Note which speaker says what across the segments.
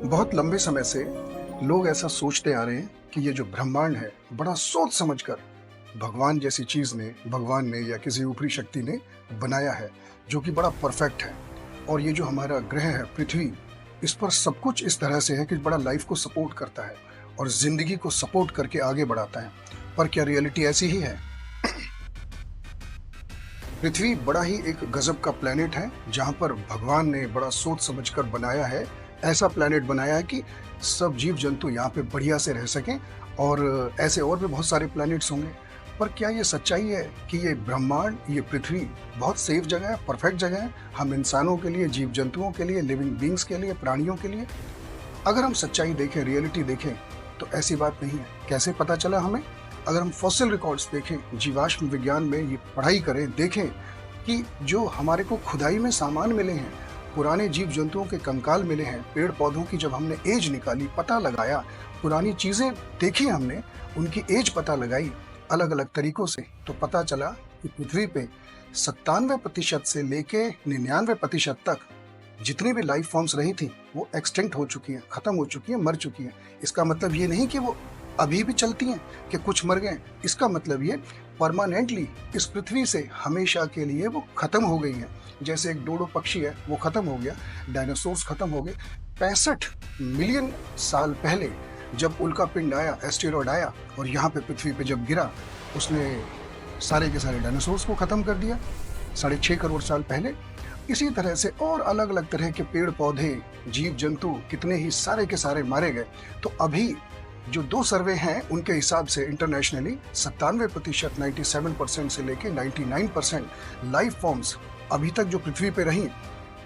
Speaker 1: बहुत लंबे समय से लोग ऐसा सोचते आ रहे हैं कि ये जो ब्रह्मांड है बड़ा सोच समझकर भगवान ने या किसी ऊपरी शक्ति ने बनाया है, जो कि बड़ा परफेक्ट है। और ये जो हमारा ग्रह है पृथ्वी, इस पर सब कुछ इस तरह से है कि बड़ा लाइफ को सपोर्ट करता है और जिंदगी को सपोर्ट करके आगे बढ़ाता है। पर क्या रियलिटी ऐसी ही है? पृथ्वी बड़ा ही एक गजब का प्लेनेट है, जहाँ पर भगवान ने बड़ा सोच समझकर बनाया है। ऐसा प्लेनेट बनाया है कि सब जीव जंतु यहाँ पे बढ़िया से रह सकें। और ऐसे और भी बहुत सारे प्लैनेट्स होंगे। पर क्या ये सच्चाई है कि ये ब्रह्मांड, ये पृथ्वी बहुत सेफ जगह है, परफेक्ट जगह है हम इंसानों के लिए, जीव जंतुओं के लिए, लिविंग बींग्स के लिए, प्राणियों के लिए? अगर हम सच्चाई देखें, रियलिटी देखें, तो ऐसी बात नहीं है। कैसे पता चला हमें? अगर हम फॉसिल रिकॉर्ड्स देखें, जीवाश्म विज्ञान में ये पढ़ाई करें, देखें कि जो हमारे को खुदाई में सामान मिले हैं, पुराने जीव जंतुओं के कंकाल मिले हैं, पेड़ पौधों की जब हमने एज निकाली, पता लगाया, पुरानी चीज़ें देखी हमने, उनकी एज पता लगाई अलग अलग तरीकों से, तो पता चला कि पृथ्वी पे 97% से लेके 99% तक जितनी भी लाइफ फॉर्म्स रही थी वो एक्सटिंक्ट हो चुकी हैं, खत्म हो चुकी हैं, मर चुकी हैं। इसका मतलब ये नहीं कि वो अभी भी चलती हैं कि कुछ मर गए। इसका मतलब ये परमानेंटली इस पृथ्वी से हमेशा के लिए वो खत्म हो गई हैं। जैसे एक डोडो पक्षी है, वो खत्म हो गया, डायनासोर्स खत्म हो गए। 65 मिलियन साल पहले जब उल्का पिंड आया, एस्टेरॉयड आया और यहाँ पे पृथ्वी पे जब गिरा, उसने सारे के सारे डायनासोर्स को खत्म कर दिया 6.5 करोड़ साल पहले। इसी तरह से और अलग अलग तरह के पेड़ पौधे, जीव जंतु, कितने ही सारे के सारे मारे गए। तो अभी जो 2 सर्वे हैं उनके हिसाब से इंटरनेशनली 97%, 97% से लेके 99% लाइफ फॉर्म्स अभी तक जो पृथ्वी पे रही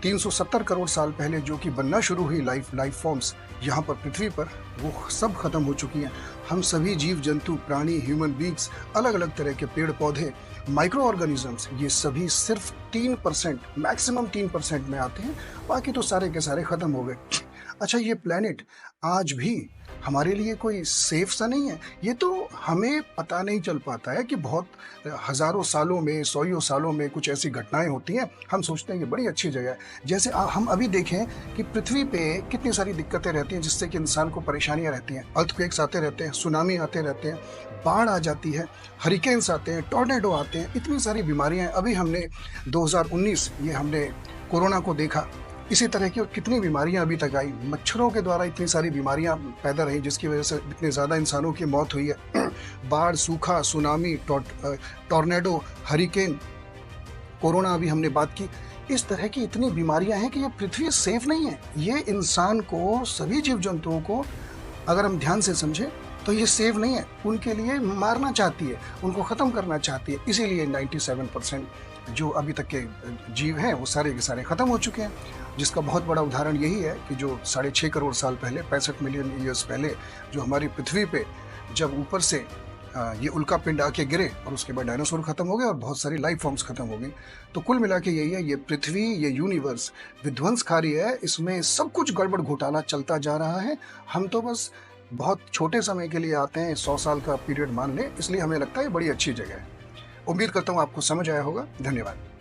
Speaker 1: 370 करोड़ साल पहले, जो कि बनना शुरू हुई लाइफ फॉर्म्स यहाँ पर पृथ्वी पर, वो सब खत्म हो चुकी हैं। हम सभी जीव जंतु, प्राणी, ह्यूमन बींग्स, अलग अलग तरह के पेड़ पौधे, माइक्रो ऑर्गेनिजम्स, ये सभी सिर्फ 3%, मैक्सिमम 3% में आते हैं। बाकी तो सारे के सारे खत्म हो गए। अच्छा, ये प्लेनेट आज भी हमारे लिए कोई सेफ सा नहीं है? ये तो हमें पता नहीं चल पाता है कि बहुत हज़ारों सालों में, सौयों सालों में कुछ ऐसी घटनाएं होती हैं, हम सोचते हैं ये बड़ी अच्छी जगह है। जैसे हम अभी देखें कि पृथ्वी पे कितनी सारी दिक्कतें रहती हैं जिससे कि इंसान को परेशानियां रहती हैं। अर्थक्वेक्स आते रहते हैं, सुनामी आते रहते हैं, बाढ़ आ जाती है, हरिकेन्स आते हैं, टॉर्नेडो आते हैं, इतनी सारी बीमारियां हैं। अभी हमने 2019 ये हमने कोरोना को देखा। इसी तरह की और कितनी बीमारियां अभी तक आई। मच्छरों के द्वारा इतनी सारी बीमारियां पैदा रही, जिसकी वजह से इतने ज़्यादा इंसानों की मौत हुई है। बाढ़, सूखा, सुनामी, टॉर्नेडो, हरिकेन, कोरोना अभी हमने बात की। इस तरह की इतनी बीमारियां हैं कि ये पृथ्वी सेफ नहीं है। ये इंसान को, सभी जीव जंतुओं को अगर हम ध्यान से समझें तो ये सेफ नहीं है। उनके लिए मारना चाहती है, उनको ख़त्म करना चाहती है। इसीलिए 97% जो अभी तक के जीव हैं वो सारे के सारे ख़त्म हो चुके हैं। जिसका बहुत बड़ा उदाहरण यही है कि जो 6.5 करोड़ साल पहले, 65 मिलियन ईयर्स पहले, जो हमारी पृथ्वी पे जब ऊपर से ये उल्का पिंड आके गिरे और उसके बाद डायनासोर खत्म हो गए और बहुत सारी लाइफ फॉर्म्स खत्म हो गई। तो कुल मिला के यही है, ये पृथ्वी, ये यूनिवर्स विध्वंसकारी है। इसमें सब कुछ गड़बड़ घोटाला चलता जा रहा है। हम तो बस बहुत छोटे समय के लिए आते हैं, 100 साल का पीरियड मान लें, इसलिए हमें लगता है बड़ी अच्छी जगह है। उम्मीद करता हूँ आपको समझ आया होगा। धन्यवाद।